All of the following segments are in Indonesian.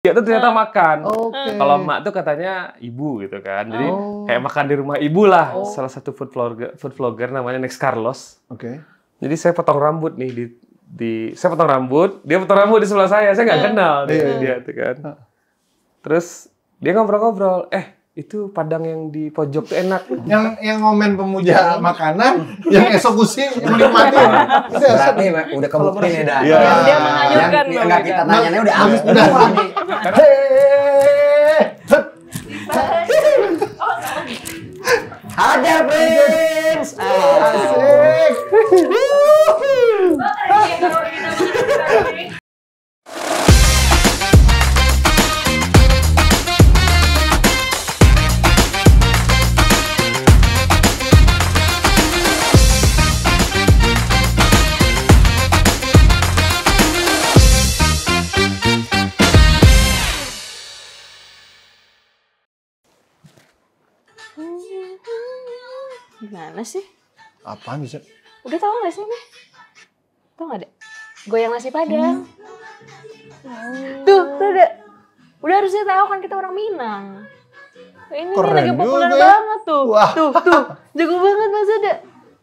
dia tuh ternyata makan. Oke. Kalau emak tuh katanya ibu gitu kan. Jadi kayak makan di rumah ibu lah. Salah satu food vlogger namanya Next Carlos. Oke. Jadi saya potong rambut nih saya potong rambut, dia potong rambut di sebelah saya nggak kenal dia tuh kan. Terus dia ngobrol-ngobrol, itu Padang yang di pojok tuh enak. Yang ngomen pemuja makanan, yang eksekusi menikmati. Berarti udah kebukti nih dah. Dia mengajukan Yang nggak kita tanyanya udah habis. Hajar Prince. Asik. Gimana sih? Apaan bisa? Udah tahu nggak sih nih? Tahu nggak deh? Goyang nasi Padang. Tuh ada. Udah harusnya tahu kan kita orang Minang. Ini Keren lagi populer juga. banget tuh. Wah. Tuh. Jago banget Mas Ada.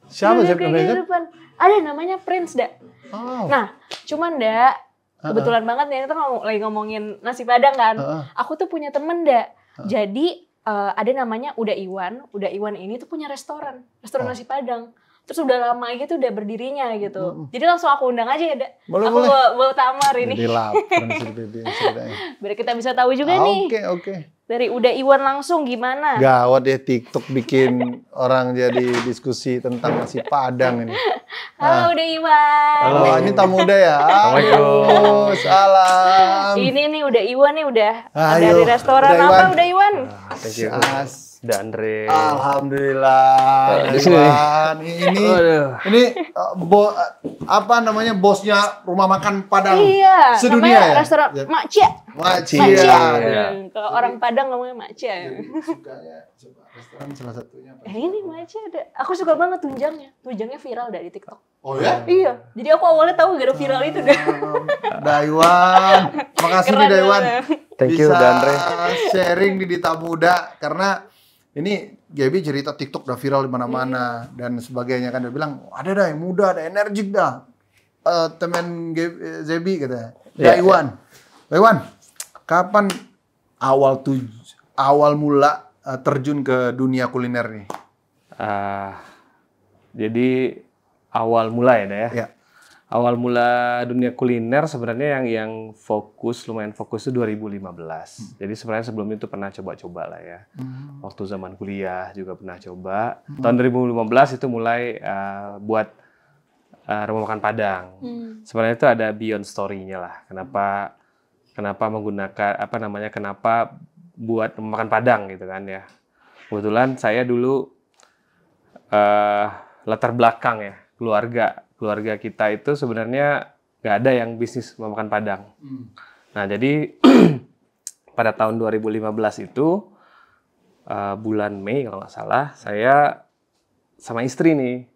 Siapa Dia sih kayak namanya? gitu depan. Ada namanya Prince, Da. Oh. Nah, cuman Da, kebetulan banget nih kita lagi ngomongin nasi Padang kan. Aku tuh punya temen, Da. Jadi ada namanya Uda Iwan. Uda Iwan ini tuh punya restoran nasi Padang. Terus udah lama gitu udah berdirinya gitu. Jadi langsung aku undang aja ya, Da. Boleh, Aku boleh. bawa Tamar ini. Jadi lapar ceritanya. Biar kita bisa tahu juga nih. Oke. Dari Uda Iwan langsung gimana? Gawat ya TikTok bikin orang jadi diskusi tentang nasi Padang ini. Halo Uda Iwan. Halo. Oh, ini tamu muda ya. Assalamualaikum. Salam. Ini nih Uda Iwan nih udah Ayo, dari restoran Uda apa Iwan. Uda Iwan? Thank you. Andre. Alhamdulillah. Di sini nih. Ini apa namanya bosnya rumah makan Padang Iya, sedunia namanya ya. restoran Mak Cia. Makci Mak Cia. Iya. Kalau orang Padang ngomongnya Mak Cia. Sukanya coba restoran salah satunya apa? Ini Mak Cia ada. Aku suka banget tunjangnya. Tunjangnya viral dari TikTok. Oh ya? Iya. Jadi aku awalnya tahu gara viral itu deh. Daiwan, makasih nih Daiwan. Thank you, Bisa Dandre. sharing di Dita Muda karena ini Gaby cerita TikTok udah viral di mana-mana dan sebagainya kan dia bilang ada dah yang muda, ada energik dah. Temen Zebi katanya. Daiwan. Daiwan, kapan awal mula terjun ke dunia kuliner nih? Jadi awal mula ya, Da ya. Ya. Awal mula dunia kuliner sebenarnya yang lumayan fokus itu 2015. Jadi sebenarnya sebelum itu pernah coba-coba lah ya. Waktu zaman kuliah juga pernah coba. Tahun 2015 itu mulai buat rumah makan Padang. Sebenarnya itu ada beyond story-nya lah. Kenapa menggunakan kenapa buat rumah makan Padang gitu kan ya. Kebetulan saya dulu latar belakang ya, keluarga kita itu sebenarnya nggak ada yang bisnis makan Padang. Nah, jadi pada tahun 2015 itu bulan Mei kalau nggak salah, saya sama istri nih.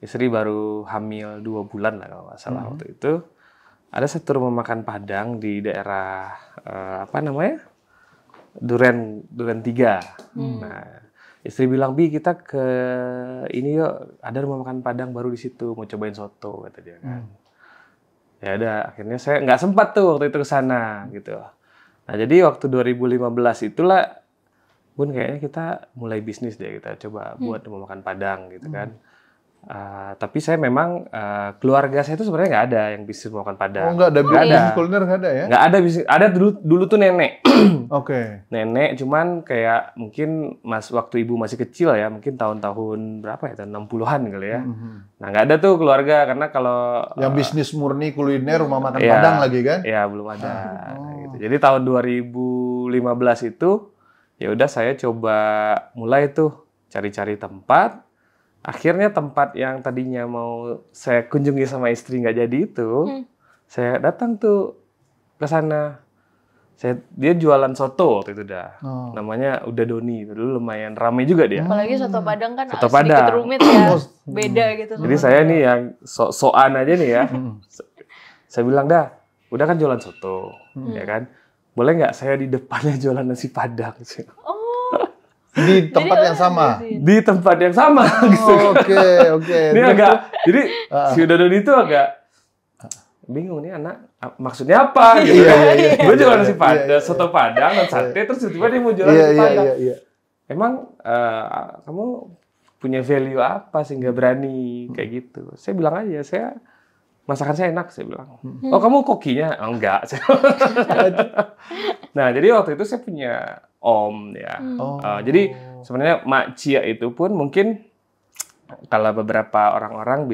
Istri baru hamil 2 bulan lah kalau nggak salah waktu itu. Ada satu rumah makan Padang di daerah Duren 3. Nah, istri bilang, "Bi, kita ke ini yuk, ada rumah makan Padang baru di situ, mau cobain soto," kata dia kan. Ya udah, akhirnya saya nggak sempat tuh waktu itu ke sana gitu. Nah, jadi waktu 2015 itulah, Bun, kayaknya kita mulai bisnis deh, kita coba buat rumah makan Padang gitu kan. Tapi saya memang keluarga saya itu sebenarnya nggak ada yang bisnis rumah makan Padang. Oh, nggak ada bisnis kuliner, nggak ada ya? Nggak ada bisnis. Ada dulu tuh nenek. Oke. Nenek, cuman kayak mungkin waktu ibu masih kecil ya, mungkin tahun-tahun berapa ya, tahun 60-an kali ya. Nah, nggak ada tuh keluarga, karena kalau Yang bisnis murni kuliner rumah makan Iya, Padang lagi kan? ya belum ada. Gitu. Jadi tahun 2015 itu, ya udah saya coba mulai tuh cari-cari tempat. Akhirnya tempat yang tadinya mau saya kunjungi sama istri nggak jadi itu, saya datang tuh ke sana. Dia jualan soto waktu itu dah. Namanya Uda Doni. Dulu lumayan ramai juga dia. Apalagi soto Padang kan Soto sedikit Padang. rumit ya. Beda gitu. Jadi saya nih yang sok-sokan aja nih ya. Saya bilang, "Dah, udah kan jualan soto." Ya kan? boleh nggak saya di depannya jualan nasi Padang? Oh. Di tempat yang sama. Di tempat yang sama. gitu. Oke. Ini agak, jadi si Dodon itu agak bingung nih anak, maksudnya apa gitu. Gue jualan nasi Padang, soto Padang dan sate, terus tiba-tiba dia mau jualan nasi Padang. Emang kamu punya value apa sehingga berani kayak gitu? Saya bilang aja, masakan saya enak, saya bilang. Oh, kamu kokinya? Oh, enggak. Nah, jadi waktu itu saya punya om ya. Jadi sebenarnya Mak Cia itu pun mungkin kalau beberapa orang-orang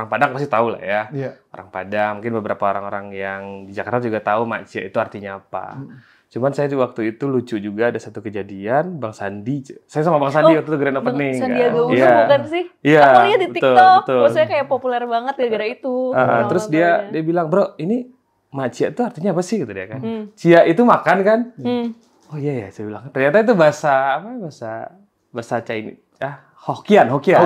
Padang pasti tahu lah ya. Orang Padang, mungkin beberapa orang-orang yang di Jakarta juga tahu Mak Cia itu artinya apa. Cuman saya juga waktu itu lucu juga, ada satu kejadian, Bang Sandi. Saya sama Bang Sandi waktu itu grand opening. Sandiaga Uno Iya. bukan sih? Iya, Aku lihat di TikTok. betul. Maksudnya kayak populer banget gara-gara itu. Terus dia bilang, bro, ini Mak Cia itu artinya apa sih? Gitu dia kan. Cia itu makan kan? Oh iya ya, saya bilang. Ternyata itu bahasa Chinese. Hokkien. Hokkien.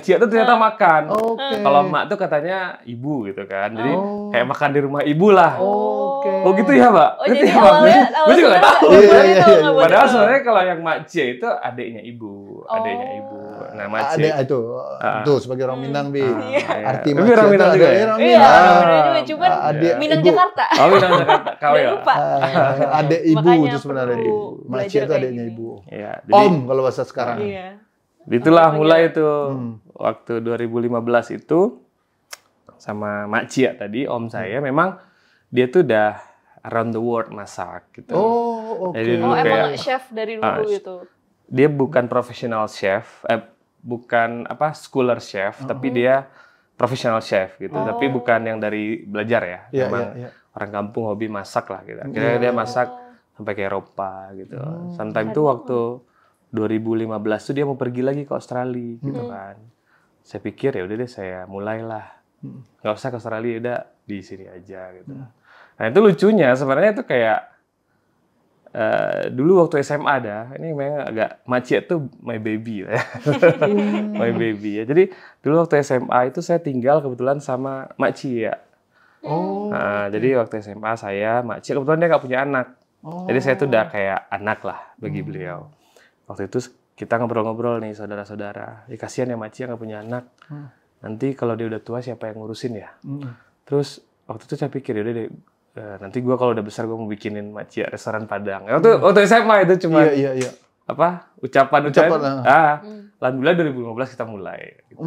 Cia itu ternyata makan. Kalau mak tuh katanya ibu gitu kan. Jadi kayak makan di rumah ibu lah. Oh gitu ya, Mbak? Oh jadi awalnya Gue juga nggak tahu. Padahal tahu. sebenarnya kalau yang Mak Cia itu adiknya ibu. Nah, Mak Cia. Itu sebagai orang Minang, Bi. Arti Tapi orang Minang juga ya? Iya, orang juga. Cuman Minang Jakarta. Oh, Minang Jakarta. Kau ya? Lupa. Adik ibu Makanya itu sebenarnya. Mak Cia itu adiknya ibu. Iya. Om kalau bahasa sekarang. Iya. Itulah mulai itu waktu 2015 itu sama Mak Cia tadi, om saya memang dia tuh udah around the world masak gitu. Jadi dulu emang chef dari dulu gitu. Dia bukan professional chef, bukan scholar chef, tapi dia professional chef gitu. Tapi bukan yang dari belajar ya. Memang orang kampung hobi masak lah gitu. Akhirnya dia masak sampai ke Eropa gitu. Sometime itu waktu 2015 tuh dia mau pergi lagi ke Australia gitu kan. Saya pikir ya udah deh saya mulailah. Nggak usah ke Australia, udah di sini aja gitu. Nah itu lucunya sebenarnya itu kayak dulu waktu SMA ini memang agak Mak Cia tuh my baby ya. My baby ya. Jadi dulu waktu SMA itu saya tinggal kebetulan sama Mak Cia. Jadi waktu SMA saya, Mak Cia kebetulan dia nggak punya anak. Jadi saya tuh udah kayak anak lah bagi beliau. Waktu itu kita ngobrol-ngobrol nih saudara-saudara. Ya kasihan ya Mak Cia nggak punya anak. Nanti kalau dia udah tua siapa yang ngurusin ya? Terus waktu itu saya pikir ya udah deh, nanti gue kalau udah besar gue mau bikinin Mak Cia restoran Padang. Waktu SMA itu cuma ucapan. Alhamdulillah 2015 kita mulai. Gitu.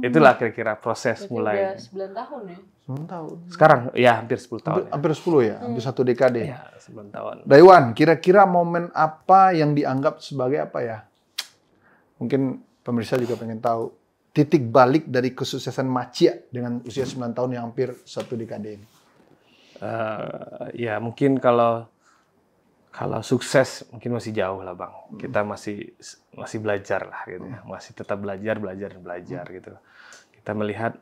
Itulah kira-kira proses mulai. 9 tahun ya? 9 tahun. Sekarang ya hampir 10 tahun. Hampir 10 ya? Hampir 1 dekade. Ya, 9 tahun. Daiwan, kira-kira momen apa yang dianggap sebagai apa ya? Mungkin pemirsa juga pengen tahu. Titik balik dari kesuksesan Mak Cia dengan usia 9 tahun yang hampir 1 dekade ini. Ya mungkin kalau sukses mungkin masih jauh lah Bang. Kita masih belajar lah gitu ya. Masih tetap belajar gitu. Kita melihat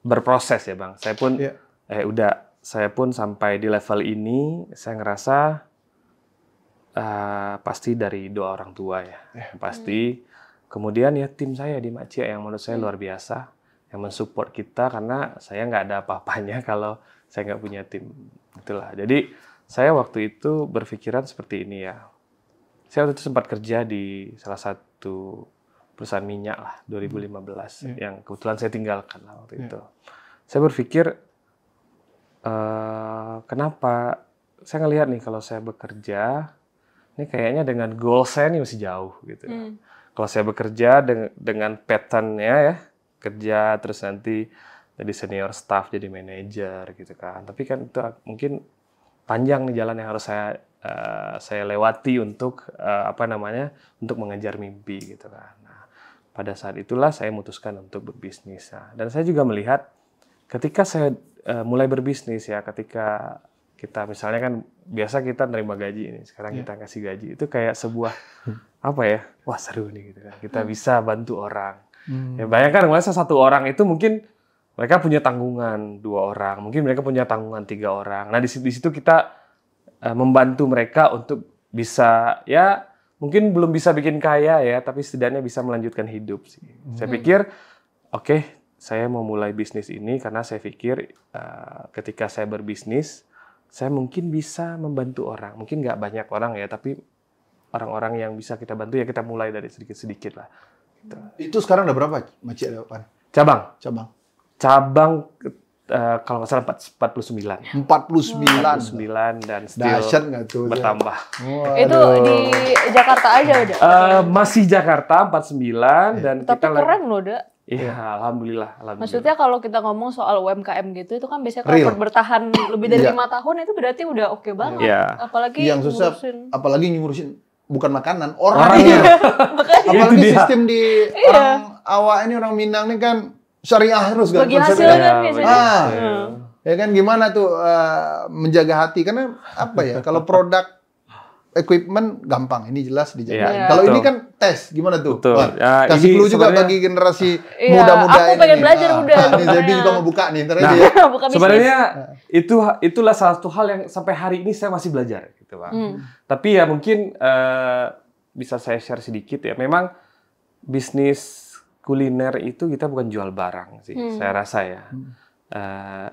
berproses ya Bang. Saya pun saya pun sampai di level ini saya ngerasa pasti dari doa orang tua ya. Pasti. Kemudian ya tim saya di Mak Cia yang menurut saya luar biasa, yang mensupport kita karena saya nggak ada apa-apanya kalau saya nggak punya tim. Itulah. Jadi saya waktu itu berpikiran seperti ini ya. Saya waktu itu sempat kerja di salah satu perusahaan minyak lah 2015 yang kebetulan saya tinggalkan lah waktu itu. Saya berpikir kenapa saya ngelihat nih kalau saya bekerja ini kayaknya dengan goal saya nih masih jauh gitu. Kalau saya bekerja dengan pattern-nya ya, kerja terus nanti jadi senior staff, jadi manajer gitu kan. Tapi kan itu mungkin panjang nih jalan yang harus saya lewati untuk untuk mengejar mimpi gitu kan. Nah, pada saat itulah saya memutuskan untuk berbisnis. Nah, dan saya juga melihat ketika saya mulai berbisnis ya, ketika kita misalnya kan biasa kita nerima gaji ini, sekarang kita kasih gaji, itu kayak sebuah wah seru nih gitu kan. Kita bisa bantu orang. Ya bayangkan misalnya 1 orang itu mungkin mereka punya tanggungan 2 orang, mungkin mereka punya tanggungan 3 orang. Nah di situ kita membantu mereka untuk bisa ya mungkin belum bisa bikin kaya ya, tapi setidaknya bisa melanjutkan hidup sih. Saya pikir oke, saya mau mulai bisnis ini karena saya pikir ketika saya berbisnis, saya mungkin bisa membantu orang. Mungkin nggak banyak orang ya, tapi orang-orang yang bisa kita bantu ya kita mulai dari sedikit-sedikit lah. Gitu. Itu sekarang ada berapa, Maci, ada apa? Cabang kalau nggak salah 49. 49 dan still dahsyat nggak tuh? bertambah. Itu di Jakarta aja udah. Masih Jakarta 49 dan Tapi kita keren loh, Da. Iya, alhamdulillah. Maksudnya kalau kita ngomong soal UMKM gitu, itu kan biasanya Real. kalau bertahan lebih dari Iya. 5 tahun itu berarti udah oke banget. Iya. Apalagi yang susah, ngurusin. apalagi ngurusin bukan makanan, orangnya. Apalagi Itu dia. sistem di orang Awak ini, orang Minang ini kan syariah terus kan Bagi konsepnya. hasil kan biasanya. Ya kan gimana tuh menjaga hati, karena apa ya, kalau produk equipment gampang, ini jelas dijaga. Iya, Kalau betul. ini kan tes, gimana tuh? Betul. Wah, Ya, kasih ini clue juga sebenarnya- bagi generasi Iya, muda-muda aku ini. pengen belajar udah, Nih Zebi sebenarnya. juga mau buka nih, ntar Nah, aja ya. Buka bisnis. sebenarnya itulah salah satu hal yang sampai hari ini saya masih belajar gitu, Bang. Tapi ya mungkin bisa saya share sedikit ya. Memang bisnis kuliner itu kita bukan jual barang sih, saya rasa ya.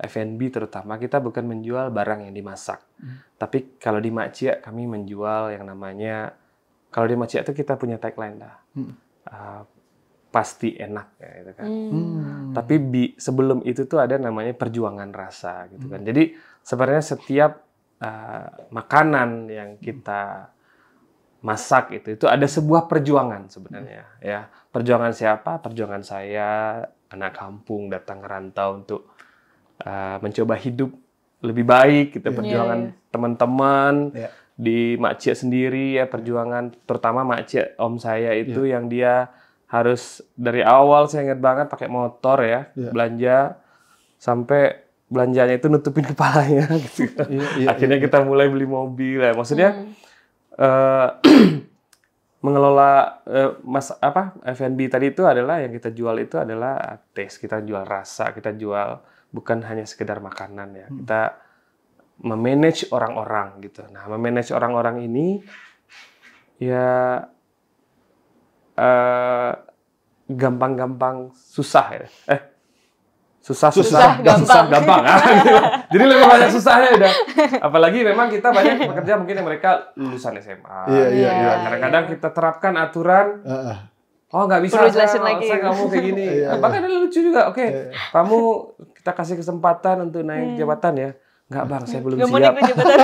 F&B terutama kita bukan menjual barang yang dimasak. Tapi kalau di Macia kami menjual yang namanya, kalau di Macia itu kita punya tagline lah. Pasti enak ya gitu kan. Tapi sebelum itu tuh ada namanya perjuangan rasa gitu kan. Jadi sebenarnya setiap makanan yang kita masak itu ada sebuah perjuangan sebenarnya ya. Perjuangan siapa? Perjuangan saya, anak kampung datang ngerantau untuk mencoba hidup lebih baik gitu. Perjuangan teman-teman di Macia sendiri ya, perjuangan terutama Macia om saya itu yang dia harus dari awal, saya ingat banget pakai motor ya, belanja sampai belanjanya itu nutupin kepalanya gitu. Akhirnya kita mulai beli mobil ya. Maksudnya mengelola F&B tadi itu adalah yang kita jual itu adalah taste, kita jual rasa, kita jual bukan hanya sekedar makanan ya. Kita memanage orang-orang gitu. Nah, memanage orang-orang ini ya gampang-gampang susah ya. Susah gampang. Jadi lebih banyak susahnya udah. Apalagi memang kita banyak pekerja mungkin yang mereka lulusan SMA. Iya. Kadang-kadang kita terapkan aturan. Oh, nggak bisa, Perlu jelasin lagi. saya nggak mau kayak gini. Bahkan ada lucu juga. Oke, kamu kita kasih kesempatan untuk naik jabatan ya. Nggak, Bang, saya belum Gak mau siap. naik jabatan.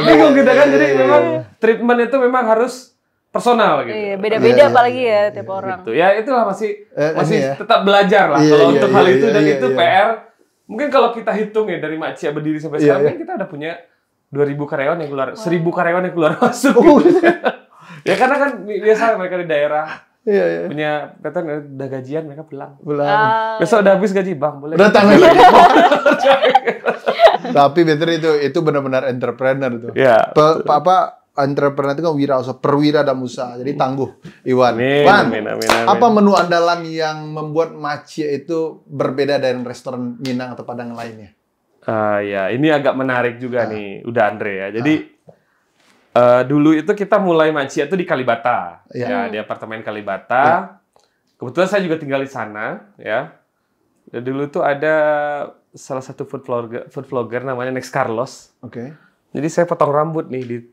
Bingung kita kan. Jadi memang treatment itu memang harus personal gitu. Iya, beda-beda apalagi ya tiap orang. Gitu. Ya itulah masih ya. tetap belajar lah Iya, kalau iya, untuk iya, hal itu, iya, dan iya, itu iya. PR. Mungkin kalau kita hitung ya dari Macia berdiri sampai sekarang kan kita udah punya 2.000 karyawan yang keluar, 1.000 karyawan yang keluar masuk. Gitu. Ya karena kan biasa mereka di daerah punya pattern, udah gajian mereka pulang. Besok udah habis gaji, Bang, boleh Datang lagi. Tapi bener itu benar-benar entrepreneur tuh. Ya. Entrepreneur itu kan wirausaha, perwira dan usaha. Jadi tangguh, Iwan. Amin. Apa menu andalan yang membuat Macia itu berbeda dari restoran Minang atau Padang lainnya? Ya, ini agak menarik juga nih, udah Andre ya. Jadi dulu itu kita mulai Macia itu di Kalibata, ya di apartemen Kalibata. Kebetulan saya juga tinggal di sana, ya. Dan dulu tuh ada salah satu food vlogger namanya Next Carlos. Oke. Jadi saya potong rambut nih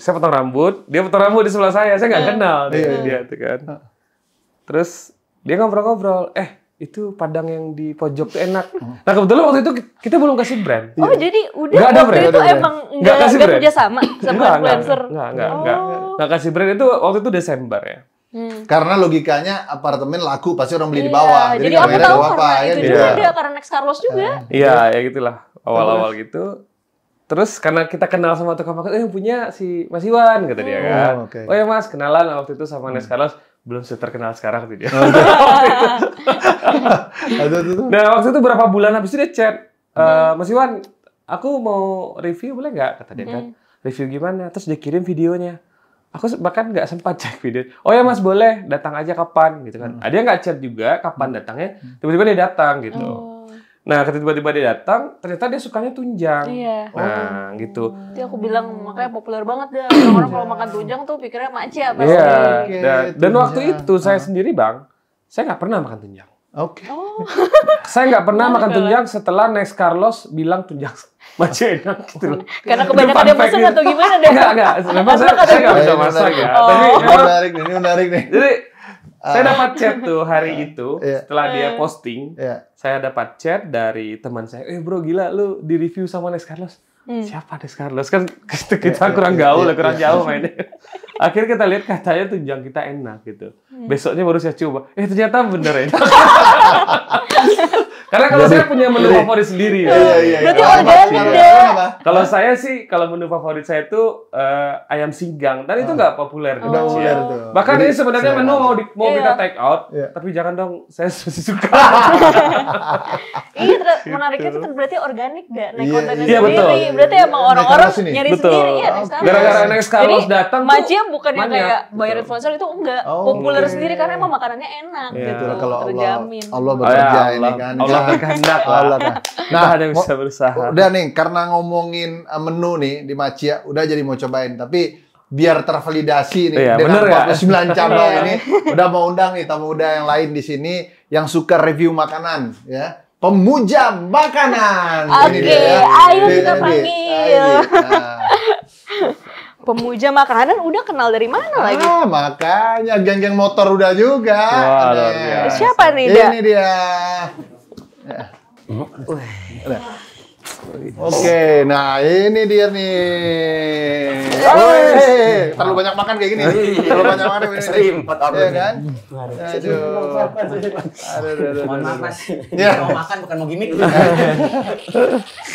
saya potong rambut, dia potong rambut di sebelah saya nggak kenal dia tuh kan. Terus dia ngobrol-ngobrol, itu Padang yang di pojok tuh enak. Nah kebetulan waktu itu kita belum kasih brand. Oh, jadi udah Nggak ada waktu brand, itu emang nggak kerja sama influencer. Nggak kasih brand, itu waktu itu Desember ya. Karena logikanya apartemen laku pasti orang beli di bawah. Jadi nggak aku beda tahu apa-apa, karena ya itu kan? juga ada, karena Next Carlos juga. Iya, ya gitulah awal-awal gitu. Terus karena kita kenal sama tukang makan, yang punya si Mas Iwan, kata dia kan. Oh ya Mas, kenalan waktu itu sama Next Carlos, belum terkenal sekarang tuh dia. Nah waktu itu berapa bulan habis itu dia chat, Mas Iwan, aku mau review boleh nggak? Kata dia kan. Review gimana? Terus dia kirim videonya. Aku bahkan nggak sempat cek video. Oh ya Mas, boleh, datang aja kapan gitu kan. Dia nggak chat juga kapan datangnya. Tiba-tiba dia datang gitu. Nah, tiba-tiba dia datang, ternyata dia sukanya tunjang. Iya. Nah, gitu. Itu aku bilang makanya populer banget dah. Orang-orang kalau makan tunjang tuh pikirnya Macia pasti. Iya. Dan waktu itu saya sendiri Bang, saya nggak pernah makan tunjang. Oke. Oh. Saya nggak pernah makan tunjang setelah Next Carlos bilang tunjang masih enak gitu loh. Karena Itu kebanyakan fun dia fact pesan gitu. atau gimana deh? Enggak. Memang saya nggak bisa masak ya. Tapi Ini menarik nih. jadi saya dapat chat tuh hari itu Iya. setelah dia posting. Iya. Saya dapat chat dari teman saya. Bro gila lu di review sama Next Carlos. Siapa Next Carlos? Kan kita kurang gaul, kurang jauh mainnya. Akhirnya kita lihat katanya tunjang kita enak gitu. Besoknya baru saya coba. Ternyata bener enak. Karena kalau saya punya menu favorit sendiri. Berarti organik deh. Kalau saya sih, kalau menu favorit saya itu ayam singgang. Dan itu nggak populer di Udah Malaysia. tuh. Bahkan Jadi, ini sebenarnya menu mau Iya. kita take out, Iya. tapi jangan dong, saya masih suka. Iya, menariknya itu berarti organik dah. Naik Iya, kontennya iya, sendiri. betul. Berarti emang orang-orang Next Carlos ini. nyari Betul. sendiri ya. Next Carlos. Gara-gara Next Carlos Jadi, datang tuh Macia bukan yang banyak. kayak bayar Betul. influencer itu enggak. Oh, Populer oke. sendiri karena emang makanannya enak Iya. gitu. Itulah kalau Terjamin. Allah bekerja Oh ya, ini kan. Allah berkehendak lah. Allah kan. Nah, hanya bisa berusaha. Udah nih, karena ngomongin menu nih di Macia, udah jadi mau cobain. Tapi biar tervalidasi nih Iya, dengan bener nggak? 49 channel ini, udah mau undang nih tamu muda yang lain di sini yang suka review makanan, ya. Pemuja makanan. Ini Oke, dia, ya. ayo Ini kita dia. panggil. Nah. Pemuja makanan udah kenal dari mana lagi? Makanya geng-geng motor udah juga. Wah, Ada. luar biasa. Siapa nih, Da? Ini dia. Ya. Oke, nah ini dia nih. Terlalu banyak makan kayak gini. Terlalu banyak makan kayak gini. Serimpet order. Iya kan? Aduh. Aduh. Mohon maaf Mas. Iya. Mau makan bukan mau gimmick.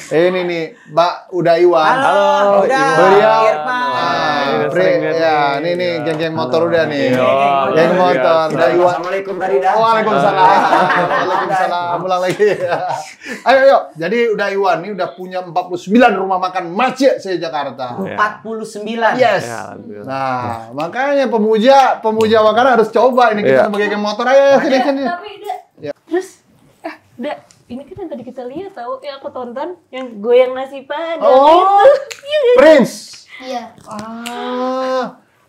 Ini nih, Mbak Uda Iwan. Halo, Uda. Beliau. Irfan. Udah sering lihat Ya, nih. ini geng-geng motor udah nih. Iya. Geng motor. Iya. Uda Iwan. Assalamualaikum Kak Rida. Waalaikumsalam. Waalaikumsalam. Ulang lagi. Ayo. Jadi udah Iwan ini udah punya 49 rumah makan Macia se-Jakarta. 49. Yes. Ya, alhamdulillah. Nah, makanya pemuja makanan harus coba ini kita Iya. sebagai geng motor ayo sini. Tapi Da, terus Da, ini kan yang tadi kita lihat tahu yang aku tonton yang goyang nasi padang Oh. itu. Iya nggak? Prince. Iya.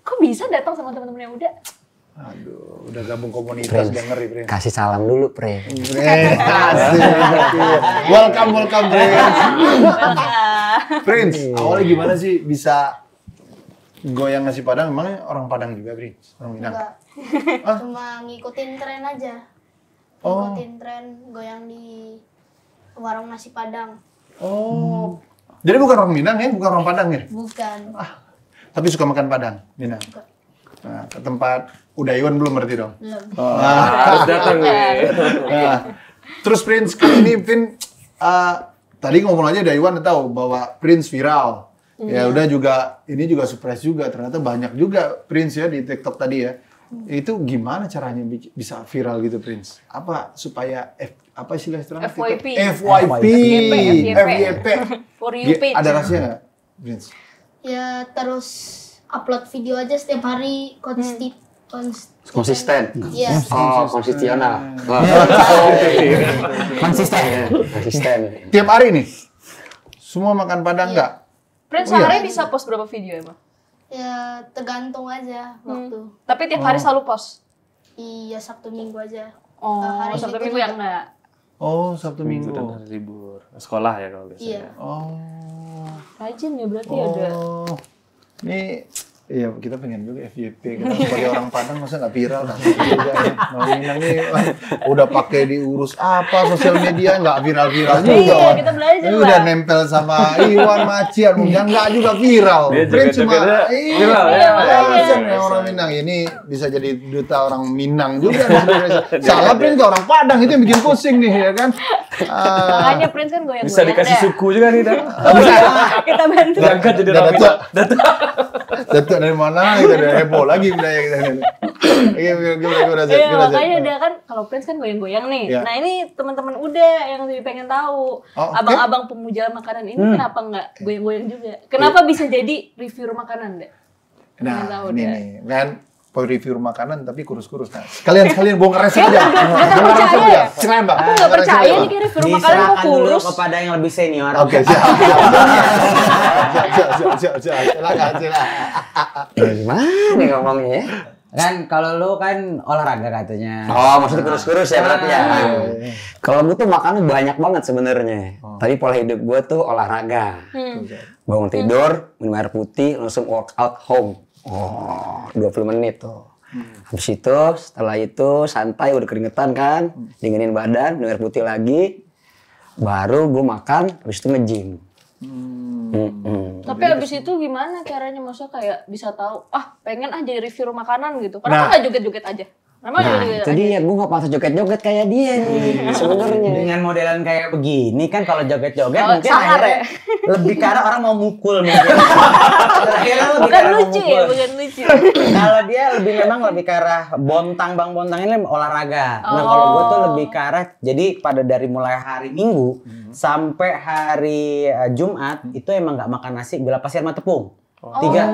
Kok bisa datang sama teman-teman yang udah? Aduh, udah gabung komunitas udah ngeri, Prince. Kasih salam dulu, Pre. Asik. Welcome, Prince. Prince, awalnya gimana sih bisa goyang nasi Padang? Emangnya orang Padang juga, Prince? Orang Minang? Enggak. Cuma ngikutin tren aja. Oh. Ngikutin tren goyang di warung nasi Padang. Oh. Jadi bukan orang Minang ya? Bukan orang Padang ya? Bukan. Tapi suka makan Padang, Minang. Nah, ke tempat Uda Iwan belum berarti dong? Belum. Harus datang nih. Nah, terus Prince kali ini Vin tadi ngomong aja dari Iwan tahu bahwa Prince viral. Ya udah juga ini juga surprise juga ternyata banyak juga Prince ya di TikTok tadi ya. Itu gimana caranya bisa viral gitu Prince? Apa supaya apa istilah istilahnya? FYP. FYP. FYP. For you page. Ada rahasia nggak, Prince? Ya terus upload video aja setiap hari Konsisten. Iya. Oh, konsistenal. Konsisten. Tiap hari nih. Semua makan Padang nggak? Prince Oh, iya. sehari bisa post berapa video emang? Ya tergantung aja waktu. Tapi tiap hari selalu post. Iya Sabtu Minggu aja. Oh, hari Sabtu gitu Minggu juga. yang enggak. Oh, Sabtu Minggu Minggu. dan hari libur. Sekolah ya kalau biasanya. Iya. Oh. Rajin ya berarti ada. Oh, ini iya kita pengen juga FYP kita sebagai orang Padang masa nggak viral kan juga ya. Nah, Minang nih udah pakai diurus apa sosial media nggak viral juga. Iya, kita belajar Ini lah. udah nempel sama Iwan Macian, nggak juga viral. Dia Prince cuma joget-jogetnya iya, viral ya. alasan ya orang Minang ini bisa jadi duta orang Minang juga di Indonesia. Salah Prince ke orang Padang itu yang bikin pusing nih ya kan. Makanya Prince kan goyang-goyang. Bisa dikasih dah. suku juga nih, Dan. Kita bantu. Diangkat jadi Datuk. orang Minang. Datuk dari mana? Kita udah heboh lagi budaya kita ini. Gimana Zed? Iya, makanya dia kan kalau Prince kan goyang-goyang nih. Iya. Nah, ini teman-teman udah yang jadi pengen tahu. Oh, oke. Abang-abang pemuja makanan ini kenapa nggak goyang-goyang juga? Kenapa bisa jadi reviewer makanan, Dek? Pengen Nah, tahu ini deh. nih, kan review makanan tapi kurus-kurus. Nah, sekalian bongkar resep aja. Nggak Bongkar percaya resep ya? aja. Silakan, Bang. Aku nggak Bongkar resep percaya aja, nih Bang. kayak reviewer makanan kok Diserahkan dulu kurus. kepada yang lebih senior. Oke, siap. Siap. Silakan. Gimana ngomongnya ya? Kan kalau lu kan olahraga katanya. Oh, maksudnya kurus-kurus ya berarti ya. Kalau gue tuh makannya banyak banget sebenarnya. Tapi pola hidup gue tuh olahraga. Bangun tidur, minum air putih, langsung workout home. 20 menit tuh. Habis itu, setelah itu santai udah keringetan kan, dinginin badan, minum air putih lagi. Baru gue makan, habis itu nge-gym. Tapi abis itu gimana caranya? Maksudnya kayak bisa tahu, pengen jadi review makanan gitu. Kenapa nggak joget-joget aja? Kenapa joget-joget Itu aja? dia, gue gak patut joget-joget kayak dia nih sebenarnya. Dengan modelan kayak begini kan kalau joget-joget mungkin sangar akhirnya lebih karena orang mau mukul mungkin. Akhirnya lebih Bukan karena mau lucu mukul. ya, bukan lucu. Kalau dia memang lebih ke arah bang bontang ini olahraga. Nah kalau gue tuh lebih ke arah, jadi pada dari mulai hari Minggu sampai hari Jumat itu emang nggak makan nasi, gula pasir sama tepung. 3.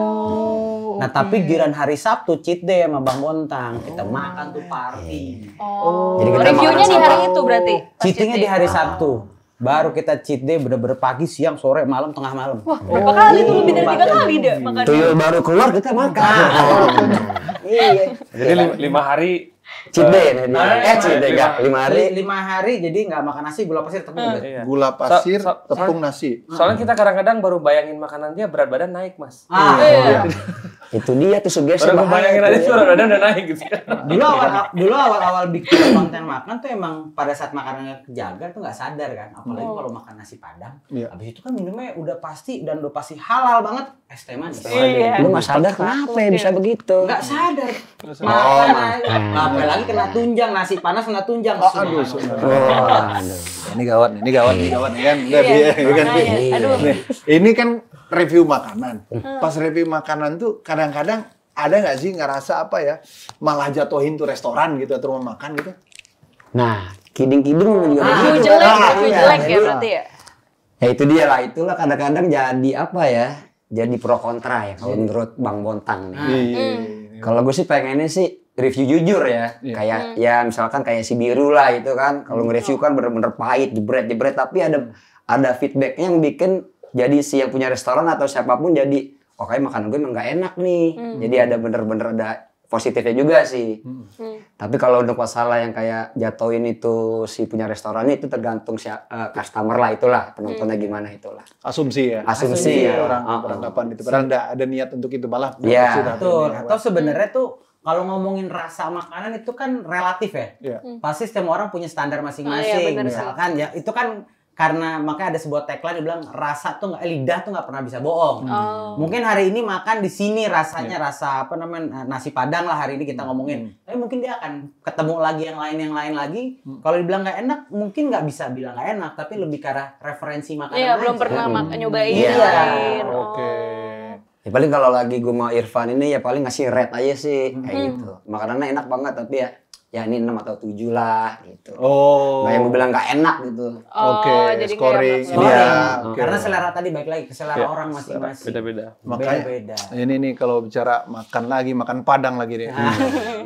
Nah tapi giliran hari Sabtu cheat day sama Bang Bontang kita makan tuh party. Jadi kita Reviewnya makan di hari sama- itu berarti? Cheatingnya di hari Sabtu. Baru kita cheat day bener-bener pagi, siang, sore, malam, tengah malam. Wah, berapa kali tuh? Lebih dari 3 kali deh makan. Tuyul baru keluar kita makan. Iya. Jadi 5 hari Cheat day nih dia. Cheat day enggak 5 hari. 5 hari jadi nggak makan nasi, gula pasir, tepung. iya. Gula pasir, So- tepung nasi. Soalnya kita kadang-kadang baru bayangin makanan dia berat badan naik, Mas. Iya. Itu dia tuh sugesti. Baru bayangin aja tuh berat badan udah naik gitu. Dulu awal bikin konten makan tuh emang pada saat makanannya kejaga tuh nggak sadar kan, apalagi kalau makan nasi padang. Iya. Habis itu kan minumnya udah pasti halal banget, es teh manis. Iya. Lu nggak sadar kenapa ya bisa begitu? Nggak sadar. Makan aja. Apalagi kena tunjang, nasi panas kena tunjang. Aduh, Wah, aduh. ini gawat nih kan. Enggak Iya, kan. makanya. Aduh. Nih, ini kan review makanan. Pas review makanan tuh kadang-kadang ada nggak sih ngerasa apa ya, malah jatuhin tuh restoran gitu atau rumah makan gitu? Nah, kiding-kiding juga Review begitu. jelek, Ah, review iya. jelek ya berarti ya? Ya itu dia lah, itulah kadang-kadang jadi apa ya? Jadi pro kontra ya kalau menurut Bang Bontang nih. Kalau gue sih pengennya sih review jujur ya. Kayak ya misalkan kayak si Biru lah itu kan. Kalau nge-review kan bener-bener pahit, jebret tapi ada feedbacknya yang bikin jadi si yang punya restoran atau siapapun jadi kayak makanan gue emang nggak enak nih. Jadi ada bener-bener ada positifnya juga sih. Tapi kalau untuk masalah yang kayak jatuhin itu si punya restorannya itu tergantung si customer lah, itulah penontonnya gimana itulah. Asumsi ya. Asumsi ya. Orang beranggapan itu. Padahal nggak ada niat untuk itu malah. Iya. Betul. Atau sebenarnya tuh kalau ngomongin rasa makanan itu kan relatif ya. Iya. Pasti setiap orang punya standar Oh, iya, masing-masing. bener sih. Misalkan ya itu kan karena makanya ada sebuah tagline yang bilang rasa tuh lidah tuh nggak pernah bisa bohong. Mungkin hari ini makan di sini rasanya rasa apa namanya nasi padang lah hari ini kita ngomongin. Tapi mungkin dia akan ketemu lagi yang lain lagi. Kalau dibilang nggak enak mungkin nggak bisa bilang nggak enak, tapi lebih ke arah referensi makanan. Iya, belum aja. pernah nyobain Iya. yang lain. Oke. Ya paling kalau lagi gue mau Irfan ini ya paling ngasih rate aja sih kayak gitu. Makanannya enak banget tapi ya ini 6 atau 7 lah gitu. Oh. Nggak yang gue bilang nggak enak gitu. Oke, jadi scoring. kayak Ini ya. Scoring. Oke. Karena selera tadi baik lagi ke selera Iya, orang masing-masing. Beda-beda. Makanya Beda-beda. ini nih kalau bicara makan lagi, makan Padang lagi nih.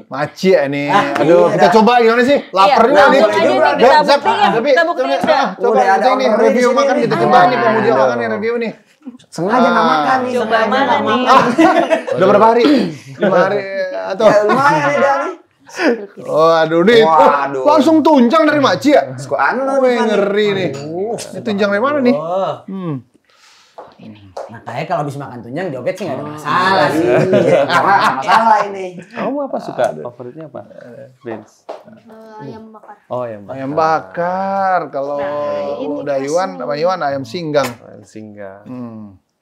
Maci ya ini. Ah, Aduh, iya, kita dah. coba gimana sih? Lapar Iya, juga nih. langsung aja nih, kita Zep, Zep, buktiin, tapi kita buktiin dah. coba Udah ada kita ini ordernya review di sini makan nih. kita coba nih Ayo. pemuja makan nih review nih. Sengaja nggak makan nih. Coba sengaja mana nggak nih? makan. Udah berapa hari? 5 hari atau? Ya lumayan nih dah nih. Oh, aduh nih. Waduh. Langsung tunjang dari Maci ya? Suka anu Wih, Irfan. ngeri nih. Ini tunjang dari mana nih? Oh. Hmm. Makanya kalau habis makan tunjang joget sih nggak ada masalah sih. Iya, nggak masalah ini. Kamu apa suka? Favoritnya apa? Vince. Ayam bakar. Oh, yang Ayam bakar. Kalau ini udah Iwan sama Iwan ayam singgang. singgah.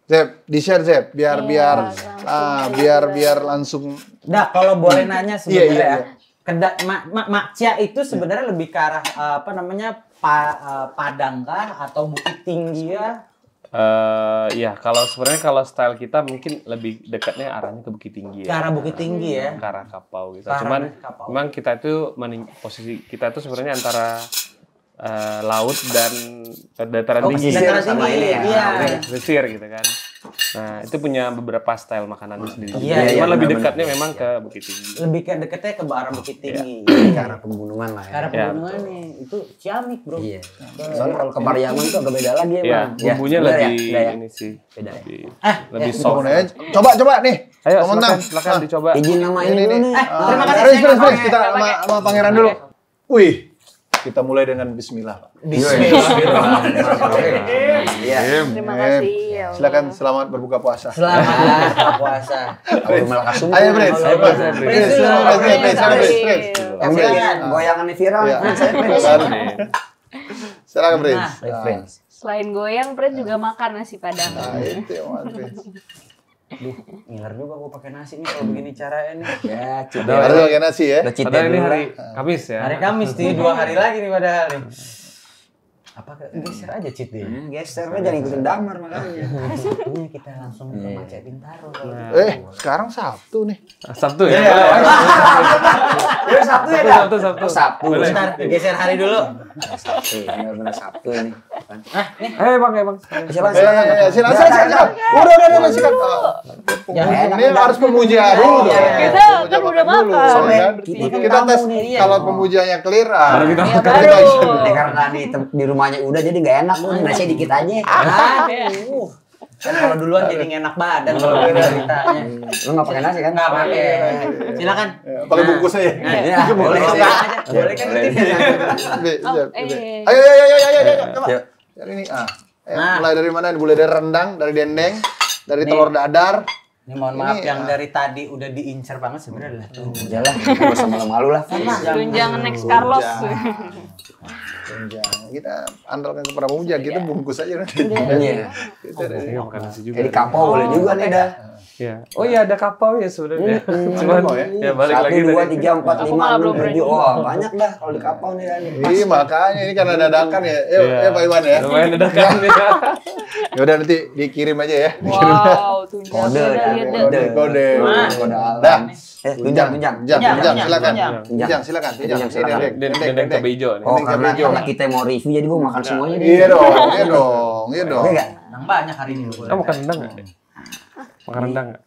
Zep, di-share Zep biar biar langsung. Nah, kalau boleh nanya sebenarnya Iya, ya. Makcia itu sebenarnya lebih ke arah apa namanya Padang kah atau Bukit Tinggi ya? Ya kalau sebenarnya kalau style kita mungkin lebih dekatnya arahnya ke Bukit Tinggi Ke ya. arah Bukit Tinggi ya. Ke arah Kapau gitu. Ke arah Cuman Kapau. memang kita itu posisi kita itu sebenarnya antara laut dan dataran Oh, tinggi. dataran sama tinggi. ini ya. Iya. Pesisir gitu kan. Nah, itu punya beberapa style makanan sendiri. Iya, Cuman lebih benar-benar. dekatnya memang ke Bukit Tinggi. Lebih ke deketnya ke arah Bukit Tinggi. Ke arah pegunungan lah ya. Karena Ya, pembunuhan nih itu Ciamik, Bro. Iya. Soalnya kalau ke Pariaman tuh agak beda lagi ya, Iya, Bang. bumbunya bener lebih beda ya? ini sih. Beda ya? Lebih Kita soft. mulai aja. Coba nih. Ayo, Komentar. silakan dicoba. Izin nama ini dulu nih. Terima kasih. Riz, saya nggak kita pakai. sama Pangeran dulu. Wih, kita mulai dengan Bismillah, Pak. Iya. Terima kasih. ya Allah. Silakan, selamat berbuka puasa. Selamat berbuka puasa. Ayo melakasum. Ayo, Prince. Ayo, Prince. Yang bikin goyangannya viral Iya. nih, saya Prince. Silakan, Prince. Nah, Prince. Selain goyang, Prince juga makan nasi padang. Nah, itu yang Mas Prince. Ngiler juga gua pakai nasi nih kalau begini caranya nih. Ya, Cid. Ada pakai nasi ya. Udah Cid Padahal ini dulu hari lah. Kamis ya. Hari Kamis nih, 2 hari lagi nih padahal nih. Apa geser aja Cid deh. Geser lah, jangan ikutin damar makanya. Ini kita langsung ke Macet Bintaro. Sekarang Sabtu nih. Sabtu ya. Ya Sabtu ya, Sabtu, Sabtu. Oh, Sabtu. Boleh. Bentar, geser hari dulu. Sabtu, benar-benar Sabtu ini. Bang, Bang. Silakan. Udah, silakan. Ini harus pemuja dulu. Kita kan udah makan. Soalnya Kita kita tes tamu nih, iya. kalau pemujanya clear. Baru kita Ya makan. baru. Ini karena di rumahnya udah jadi nggak enak udah nasi dikit aja. Aduh. Kan kalau duluan jadi nggak enak badan kalau begini ceritanya. Lu nggak pakai nasi kan? Nggak pakai. Silakan. Pakai bungkus aja. Ya, boleh sih. Boleh kan gitu. Ayo, coba. Yuk. Yang ini Ayo, Nah. mulai dari mana? Mulai dari rendang, dari dendeng, dari telur dadar. Ini mohon maaf Ini, yang dari tadi udah diincar banget sebenarnya adalah tuh. Jalan, nggak usah malu-malu lah. Tunjangan next Carlos. Kita andalkan kepada pemuja, kita bungkus aja nanti. Iya. Iya, makan nasi juga. Jadi kapau boleh juga nih dah. Iya. Oh iya, ada kapau ya sebenarnya. Cuman ya balik 1, lagi 2, tadi. 3, 4, Aku 5, malah 6, belum 7. Wah, banyak dah kalau di kapau nih kan. Iya, makanya ini karena dadakan ya. Yuk, Iya. Pak Iwan ya. Lumayan dadakan ya. Ya udah nanti dikirim aja ya. Wow, tunjangan Kode, udah lihat deh. Kode. Kode alam. Dah. Tunjang. Tunjang, silakan. tunjang. Tunjang, silakan. Tunjang, Tunjang, silakan. Dendeng cabai hijau nih. Oh, karena kita mau review jadi gua makan semuanya nih. Iya dong. Oke enggak? Yang banyak hari ini. Kamu makan rendang nggak? Makan rendang nggak?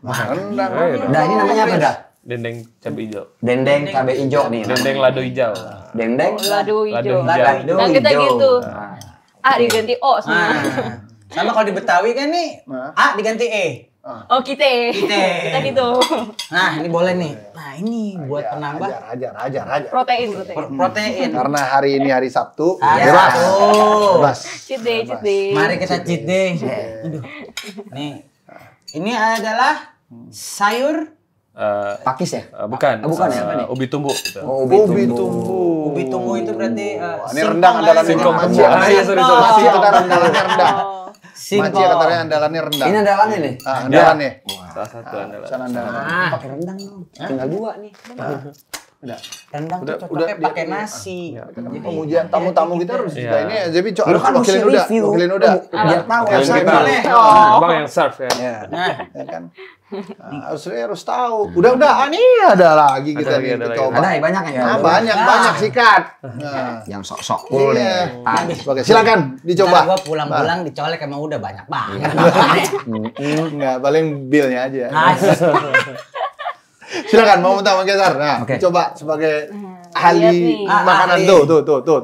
Rendang. Nah, ini namanya apa dah? Dendeng cabai hijau. Dendeng cabai hijau nih. Dendeng lado hijau. Dendeng Lado hijau. Lado Nah, kita gitu. Nah, Diganti O semua. Sama kalau di Betawi kan nih A diganti E. Oh, kita gitu. Nah, ini boleh nih. Nah, ini buat penambah Ajar. Protein. protein. Karena hari ini hari Sabtu, Ya, bebas. tuh. Bebas. Cheat day. Mari kita cheat day. Aduh. Nih. Ini adalah sayur pakis ya? Bukan. Bukan ya, apa nih? Ubi tumbu. Gitu. Oh, Ubi tumbu. ubi tumbu itu berarti Ini rendang andalannya Singkong Maci. tumbu. Ah, iya, sorry. Maci kata andalannya rendang. Maci singkong. katanya andalannya rendang. Ini andalannya nih. Andalannya. Salah satu andalan. Sana andalan. Pakai rendang dong. Tinggal 2 nih. Rendang tuh Udah, cocoknya udah, pakai dia- nasi. Pemuja tamu-tamu kita harus Iya. juga ini Zebi Lu kan mesti wakilin udah. review. Wakilin udah. Biar tahu Yang rasanya. kita, boleh. Bang yang serve ya. Ya, Nah, ya kan. Harus tahu. Udah, ini ada lagi kita lagi, nih ada lagi. coba. Ada ya banyak ya? Banyak sikat. Nah, Yang sok-sok cool iya. nih. Oke, silakan dicoba. Gua pulang-pulang dicolek emang udah banyak banget. Enggak, paling bill-nya aja. Nah, Silakan mau minta Bang Kesar. Nah, Oke. coba sebagai lihat ahli nih. makanan Ahli.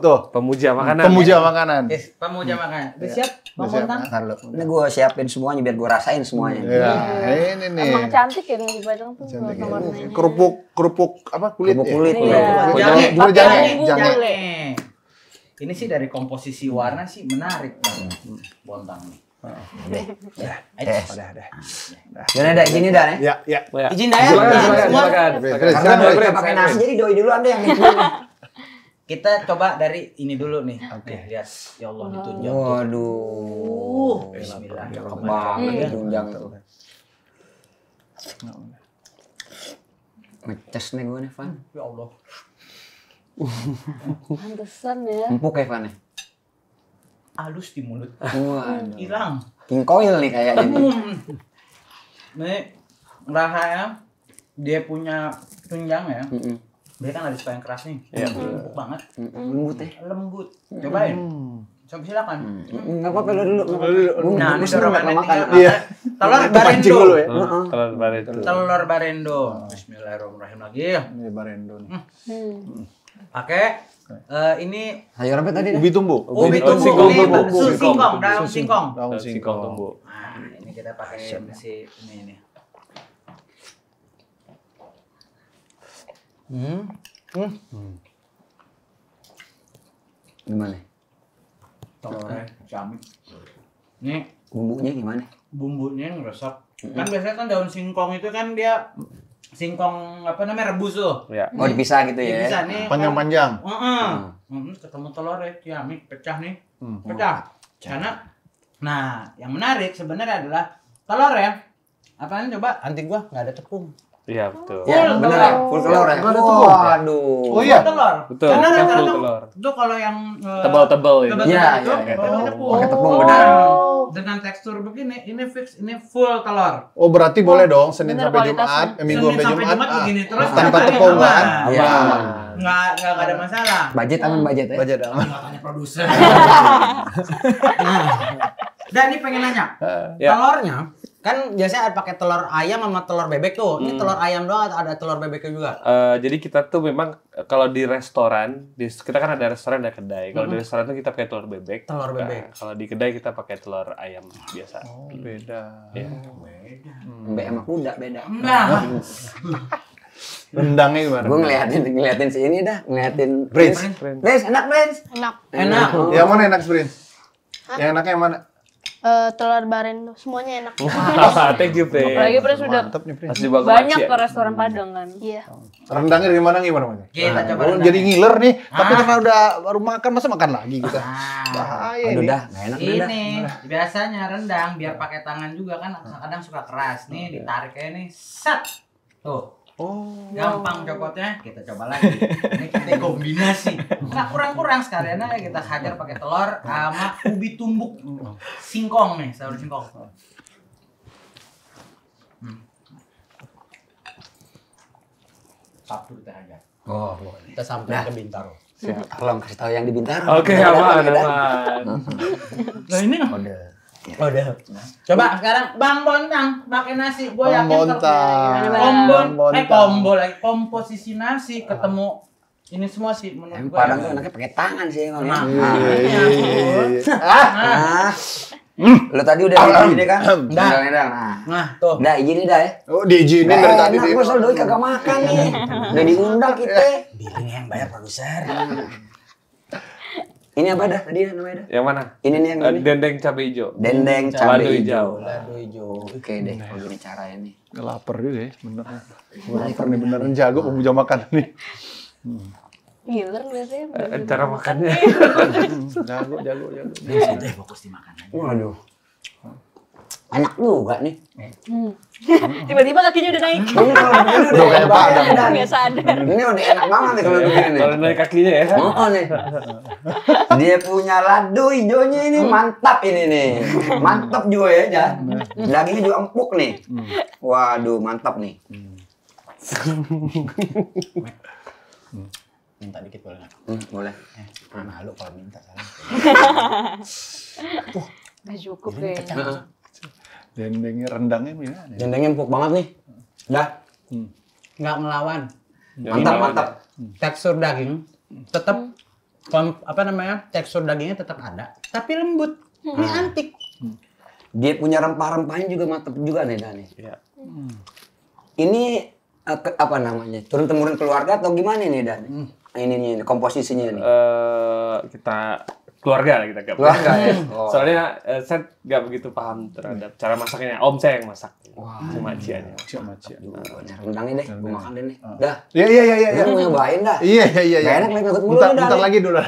tuh. Pemuja makanan. Pemuja makanan. pemuja makan. Udah siap, Bang Siap, Bontang? ntar lu. Ini gue siapin semuanya biar gue rasain semuanya. Ya, ini nih. Emang cantik ya di Padang tuh Cantik ya. warnanya. Kerupuk apa kulit Kerupuk ya? kulit. Iya. Kerupuk Jangan. jahe. Bubur Pakai jahe, bumbu jahe. bule. Ini sih dari komposisi warna sih menarik Bang. Bontang nih. Udah. Udah. Gimana dah gini dah nih. Ya. Ya. Izin dah ya. Silakan, semua. silakan. Silakan. Karena Silakan. gue pakai nasi jadi doi dulu anda yang nikmatin. Kita coba dari ini dulu nih. Oke, lihat. Ya Allah ditunjuk. Waduh. Bismillah. Cakep banget tunjang tuh. Ngecas nih gue nih Van. Ya Allah. Pantesan ya. Empuk ya Van ya. Halus di mulut. Waduh. Hilang. King Coil nih kayaknya. Nih rasanya dia punya tunjang ya. Dia kan ada suka yang keras nih. Iya. Empuk banget. Lembut ya. Lembut. Cobain. Coba silakan. Enggak apa-apa dulu. Nah, ini dorongannya makan. Iya. Telur barendo. dulu ya. Telur barendo. Telur barendo. Bismillahirrahmanirrahim lagi. Ini barendo nih. Pakai ini Sayur apa tadi? Ubi tumbu. ubi Oh, tumbu, singkong ini tumbu. singkong, daun singkong. Daun Singkong singkong. tumbu. Nah, ini kita pakai si ini. Gimana? Telurnya ciamik. Ini Bumbunya gimana? bumbunya ngeresep. Kan biasanya kan daun singkong itu kan dia singkong apa namanya rebus tuh. Ya. Oh, dipisah gitu Ini ya. bisa nih. Panjang-panjang. Ketemu telur ya ciamik pecah nih. Pecah. Karena nah, yang menarik sebenarnya adalah telur ya. Apaan coba? Anti gua nggak ada tepung. Iya, betul. Ya, Full bener telur. ya? Full telur ya? Nggak ada tepung. Waduh. Oh iya. Telur. Betul, Karena kan full rata-rata telur. itu kalau yang Tebal-tebal itu. tebal-tebal Iya, itu, iya, pakai iya. tepung. Pakai tepung, benar. Dengan tekstur begini, ini fix, ini full telur. Oh berarti boleh dong Senin bener sampai kualitasnya. Jumat, Minggu Senin sampai Jumat. begini terus tanpa tiap hari tepung aman. kan? Iya. Aman. Nggak ada masalah. Budget aman budget ya? Baca dah. Nggak tanya produser. Dan ini pengen nanya, Ya. telurnya kan biasanya ada pakai telur ayam sama telur bebek tuh. Ini telur ayam doang atau ada telur bebeknya juga? Jadi kita tuh memang kalau di restoran, kita kan ada restoran ada kedai. Kalau di restoran tuh kita pakai telur bebek. Telur Nah, bebek. kalau di kedai kita pakai telur ayam biasa. Oh beda. Ya. Mbak sama kuda beda. Enggak. Rendangnya gimana? Gue ngeliatin si ini dah, ngeliatin Prince. Prince, enak Prince. Enak. Enak. Yang mana enak Prince? Yang enaknya yang mana? Telur barendo, semuanya enak. Thank you, Prince. Apalagi Prince udah Mantap nih Prince. Masih bagus banyak ya. ke restoran Padang kan. Iya. Rendangnya dari mana gimana? Kita coba Oh, rendangnya. jadi ngiler nih, tapi karena udah baru makan masa makan lagi kita. Bahaya Aduh ini. dah, nggak enak dah. Ini biasanya rendang biar pakai tangan juga kan kadang suka keras nih ditarik kayak nih set tuh gampang copotnya kita coba lagi ini kita kombinasi nggak kurang sekalian aja kita hajar pakai telur sama ubi tumbuk singkong nih sayur singkong. Sabtu kita hajar Oh, boleh. kita sampai ke Bintaro. Tolong kasih tahu yang di Bintaro. Oke, aman, aman. Nah ini udah. Coba sekarang Bang Bontang pakai nasi. Gue Bang yakin Bontang. combo lagi komposisi nasi ketemu ini semua sih menurut gue. Padang tuh enaknya pakai tangan sih emang. Nah, Lo tadi udah ini kan? Udah. nah tuh. Udah izin dah ya. Oh, diizinin dari tadi Enak, sih. gue soal doi kagak makan nih. Udah diundang kita. Billing yang bayar produser. Ini apa dah tadi namanya dah? Yang mana? Ini nih yang ini. Dendeng cabai hijau. Dendeng Lado cabai hijau. hijau. Lado hijau. Oke deh, kalau gini caranya nih. Lapar juga ya, beneran. Lapar nih beneran jago pemuja makan nih. Giler biasanya. Cara makannya. Jago. Udah fokus di makan aja. Waduh. Enak juga nih. Tiba-tiba kakinya udah naik. Udah kayak Padang. Nggak sadar. Ini udah enak banget nih kalau begini nih. Kalau dari kakinya ya. Oh nih. Dia punya lado hijaunya ini mantap ini nih. Mantap juga ya, Jan. Dagingnya juga empuk nih. Waduh, mantap nih. Minta dikit boleh nggak? Boleh. Malu kalau minta salah. Nggak cukup kayaknya. Dendengnya, rendangnya gimana? Dendengnya empuk banget nih. Dah. Nggak ngelawan. Mantap. Tekstur daging tetap tekstur dagingnya tetap ada, tapi lembut. Ini antik. Dia punya rempah-rempahnya juga mantap juga nih, Dani. Iya. Ini apa namanya? Turun-temurun keluarga atau gimana nih, Dani? Ini komposisinya nih. Kita keluarga lah kita gak Keluarga ya? Oh. Soalnya saya nggak begitu paham terhadap cara masaknya. Om saya yang masak. Cuma cianya. Rendangnya deh, gue makan deh nih. Dah. Iya. Lu mau nyobain dah. Iya. Gak enak nih ngikut mulu nih, Bentar Dani. lagi dulu.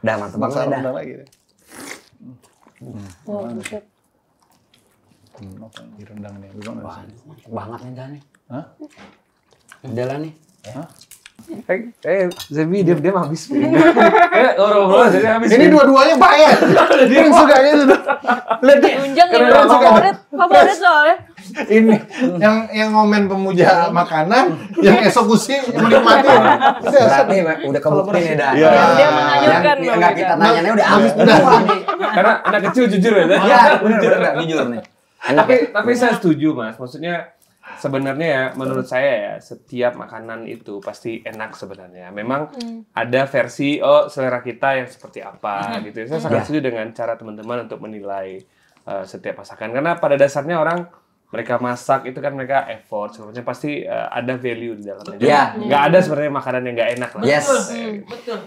Dah, mantap banget dah. Rendang lagi. Wah, buset. Apa di rendang nih? Gimana? Banget nih, Dani. Hah? Udah lah nih. Zebi dia habis. Ngobrol jadi habis. Ini dua-duanya bayar. Dia yang suka gitu. Lihat deh. Tunjang ya, favorit soalnya. Ini yang ngomen pemuja makanan, yang eksekusi menikmati. Berarti udah kebukti nih dah. Iya. Dia mengajukan Yang nggak kita tanyanya udah habis Udah. Karena anak kecil jujur ya. Iya, benar jujur nih. Enak. Tapi saya setuju Mas. Maksudnya sebenarnya ya menurut saya ya setiap makanan itu pasti enak sebenarnya. Memang ada versi selera kita yang seperti apa gitu. Saya sangat setuju dengan cara teman-teman untuk menilai setiap masakan. Karena pada dasarnya orang mereka masak itu kan mereka effort, sebenarnya pasti ada value di dalamnya. Iya. Nggak ada sebenarnya makanan yang nggak enak lah. Yes. Betul.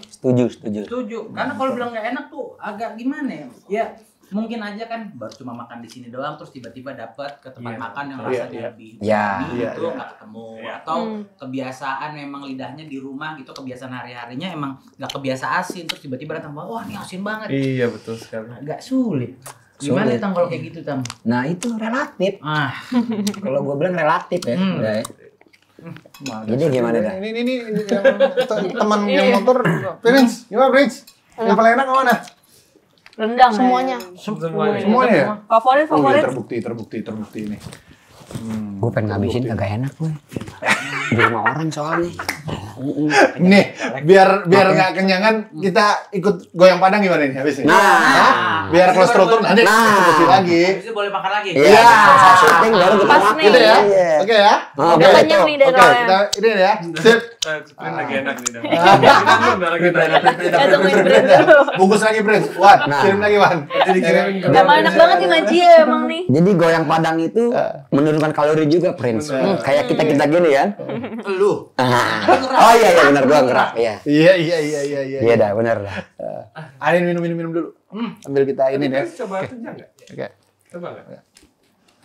Setuju. Karena kalau bilang nggak enak tuh agak gimana ya? Ya mungkin aja kan baru cuma makan di sini doang terus tiba-tiba dapat ke tempat makan yang rasanya lebih itu nggak ketemu atau kebiasaan memang lidahnya di rumah gitu kebiasaan hari-harinya emang nggak kebiasa asin terus tiba-tiba datang wah ini asin banget. Iya betul sekali. Agak sulit. Gimana Tam kalau kayak gitu Tam? Nah itu relatif. Kalau gue bilang relatif ya. Udah, ya. Jadi gimana dah? Ini yang teman yang motor, Prince, gimana Prince? Yang paling enak mana? Rendang. Semuanya. Semuanya ya? Favorit. Terbukti ini. Gue pengen ngabisin kagak enak gue. Di rumah orang soalnya. Nih, biar nggak kenyangan, kita ikut goyang padang gimana nih habis ini? Nah, biar kolesterol turun nanti eksekusi lagi. Bisa boleh makan lagi. iya. Saya syuting baru kita Pas makan. nih. Gitu ya? Iya. Oke ya? Udah kenyang nih dari Oke, awalnya. kita ini ya. Sip. Sprint lagi enak nih. Kita tungguin brand dulu. Bungkus lagi, Prince. Wan, kirim lagi, Wan. Emang enak banget nih Maji ya emang nih. Jadi goyang padang itu menurunkan kalori juga, Prince. Kayak kita gini kan? Lu. Oh iya benar gua gerak ya. Iya. Iya dah, benar dah. Arin minum dulu. Ambil kita ini deh. Coba tunjang nggak? Oke. Coba nggak?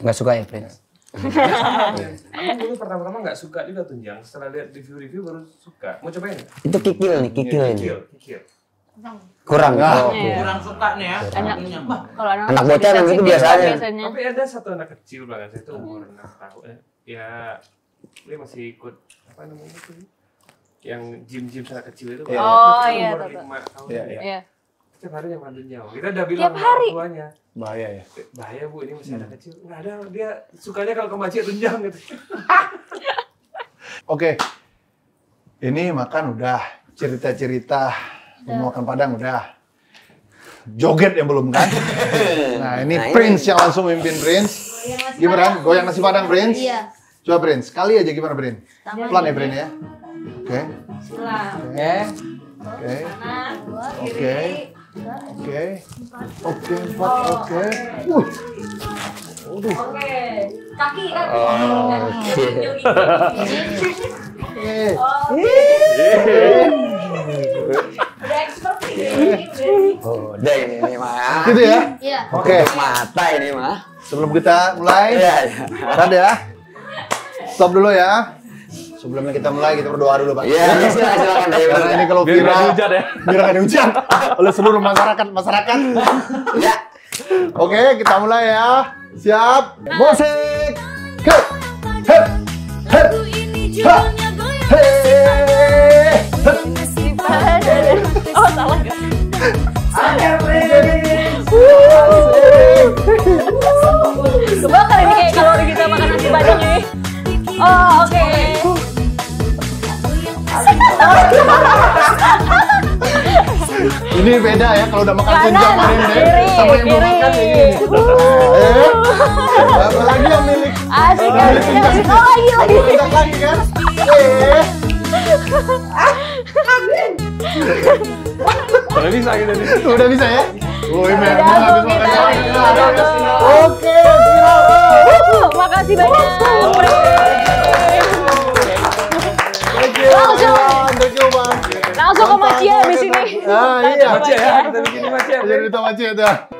Enggak suka ya, Prince? Aku dulu pertama-tama nggak suka juga tunjang. Setelah lihat review-review baru suka. Mau cobain nggak? Itu kikil ini. Kikil. Kurang. Oh. Kurang suka nih ya. Enak. Wah, Kalau Anak bocah yang itu biasanya. Tapi ada satu anak kecil banget itu umur 6 tahun. Ya, dia masih ikut apa namanya itu? Yang gym sana kecil itu. Oh iya, umur tahu. 5 tahun. Iya. Setiap hari yang mandinya. Kita udah bilang Tiap hari? sama tuanya. Bahaya ya. Bahaya Bu, ini masih anak kecil. Nggak ada, dia sukanya kalau ke masjid tunjang gitu. Oke. Ini makan udah, cerita-cerita mau makan padang udah. Joget yang belum kan? Nah, ini Prince yang langsung mimpin Prince. Gimana? Goyang nasi padang Prince? Iya. Coba Prince, kali aja gimana Prince? Pelan ya Prince ya. Oke. Oke, 4, oke. Oke. Kaki. Udah expert nih. Udah ini mah. Gitu ya? Iya. Oke. Mata ini mah. Sebelum kita mulai, tadi ya. Stop dulu ya. Sebelumnya kita mulai, kita berdoa dulu Pak. Iya, silakan. Karena ini kalau Biar nggak viral, dihujat ya. biar nggak dihujat oleh seluruh masyarakat. Ya. Oke, kita mulai ya. Siap. Musik. Hep. Hep. Hep. Ha. Hei. Oh salah gak? Kebakar ini kayak kalori kita makan nasi padang nih. Oh oke. Ini beda ya kalau udah makan tunjang Kanan, kemarin deh. kiri, Sama yang belum kiri. makan kayak gini. Apa lagi yang milik? Asik. Oh lagi. Tunjang lagi kan? Udah bisa gitu nih. Udah bisa ya? Woi, memang habis makan kita. Oke, siap. Makasih banyak. Thank you, everyone. Thank you, Bang. Langsung ke Macia di sini. Ah, iya. Macia ya, kita bikin Macia. Jadi itu Macia tuh.